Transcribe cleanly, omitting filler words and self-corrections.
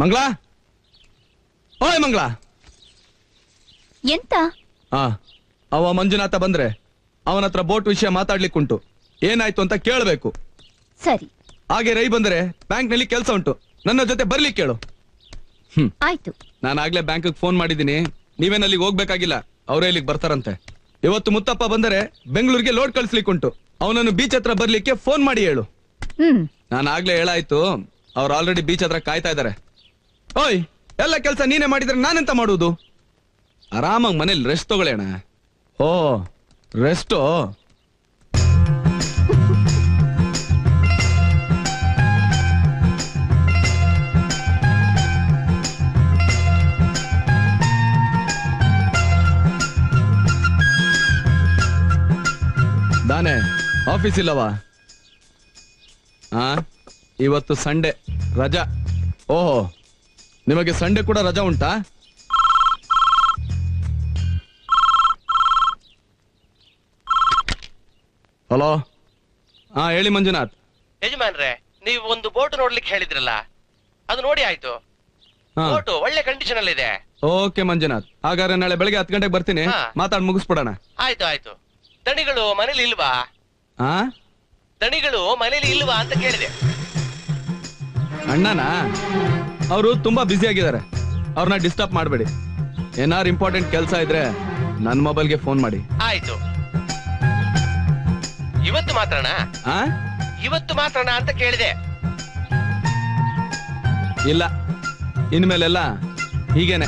ಮಂಗ್ಲಾ, ಓಯ್ ಮಂಗ್ಲಾ. ಎಂತ? ಅವ ಮಂಜುನಾಥ ಬಂದ್ರೆ ಅವನ ಹತ್ರ ಬೋಟ್ ವಿಷಯ ಮಾತಾಡ್ಲಿಕ್ಕುಂಟು. ಏನಾಯ್ತು ಅಂತ ಕೇಳಬೇಕು. ಸರಿ. ಹಾಗೆ ರೈ ಬಂದ್ರೆ ಬ್ಯಾಂಕ್ ನಲ್ಲಿ ಕೆಲಸ ಉಂಟು, ನನ್ನ ಜೊತೆ ಬರ್ಲಿಕ್ಕೆ ಕೇಳು. ಆಯ್ತು. ನಾನು ಆಗ್ಲೇ ಬ್ಯಾಂಕ್ ಫೋನ್ ಮಾಡಿದೀನಿ, ನೀವೇನ್ ಅಲ್ಲಿಗೆ ಹೋಗ್ಬೇಕಾಗಿಲ್ಲ, ಅವರೇ ಇಲ್ಲಿಗೆ ಬರ್ತಾರಂತೆ. ಇವತ್ತು ಮುತ್ತಪ್ಪ ಬಂದರೆ ಬೆಂಗಳೂರಿಗೆ ಲೋಡ್ ಕಳಿಸ್ಲಿಕ್ಕುಂಟು, ಅವನನ್ನು ಬೀಚ್ ಹತ್ರ ಬರ್ಲಿಕ್ಕೆ ಫೋನ್ ಮಾಡಿ ಹೇಳು. ನಾನು ಆಗ್ಲೇ ಹೇಳಾಯ್ತು, ಅವ್ರು ಆಲ್ರೆಡಿ ಬೀಚ್ ಹತ್ರ ಕಾಯ್ತಾ ಇದಾರೆ. ಓಯ್, ಎಲ್ಲ ಕೆಲಸ ನೀನೇ ಮಾಡಿದ್ರೆ ನಾನೆಂತ ಮಾಡುವುದು? ಆರಾಮಾಗಿ ಮನೇಲಿ ರೆಸ್ಟ್ ತಗೊಳ್ಳೋಣ. ಓ ರೆಸ್ಟು? ದಾನೆ ಆಫೀಸ್ ಇಲ್ಲವಾ? ಇವತ್ತು ಸಂಡೇ ರಜಾ. ಓಹೋ, ನಿಮಗೆ ಸಂಡೇ ಕೂಡ ರಜಾ ಉಂಟಾ? ಹಲೋ, ಹೇಳಿ ಮಂಜುನಾಥ್. ಯಜಮಾನ್ರೆ, ನೀವು ಒಂದು ಬೋಟ್ ನೋಡ್ಲಿಕ್ಕೆ ಹೇಳಿದ್ರಲ್ಲ, ಅದು ನೋಡಿ ಆಯ್ತು. ಬೋಟ್ ಒಳ್ಳೆ ಕಂಡೀಷನ್ ಅಲ್ಲಿ ಇದೆ. ಓಕೆ ಮಂಜುನಾಥ್, ಹಾಗಾದ್ರೆ ನಾಳೆ ಬೆಳಗ್ಗೆ 10 ಗಂಟೆಗೆ ಬರ್ತೀನಿ, ಮಾತಾಡಿ ಮುಗಿಸ್ಬಿಡೋಣ. ಆಯ್ತು ಆಯ್ತು. ದಣಿಗಳು ಮನೇಲಿ ಇಲ್ವಾ? ದಣಿಗಳು ಮನೇಲಿ ಇಲ್ವಾ ಅಂತ ಕೇಳಿದೆ. ಅಣ್ಣನಾ? ಅವರು ತುಂಬಾ ಬ್ಯುಸಿ ಆಗಿದ್ದಾರೆ, ಅವ್ರನ್ನ ಡಿಸ್ಟರ್ಬ್ ಮಾಡಬೇಡಿ. ಏನಾರು ಇಂಪಾರ್ಟೆಂಟ್ ಕೆಲಸ ಇದ್ರೆ ನನ್ನ ಮೊಬೈಲ್ಗೆ ಫೋನ್ ಮಾಡಿ. ಆಯ್ತು. ಇವತ್ತು ಮಾತ್ರಣ? ಇವತ್ತು ಮಾತ್ರಣ ಅಂತ ಕೇಳಿದೆ. ಇಲ್ಲ, ಇನ್ಮೇಲೆಲ್ಲ ಹೀಗೇನೆ.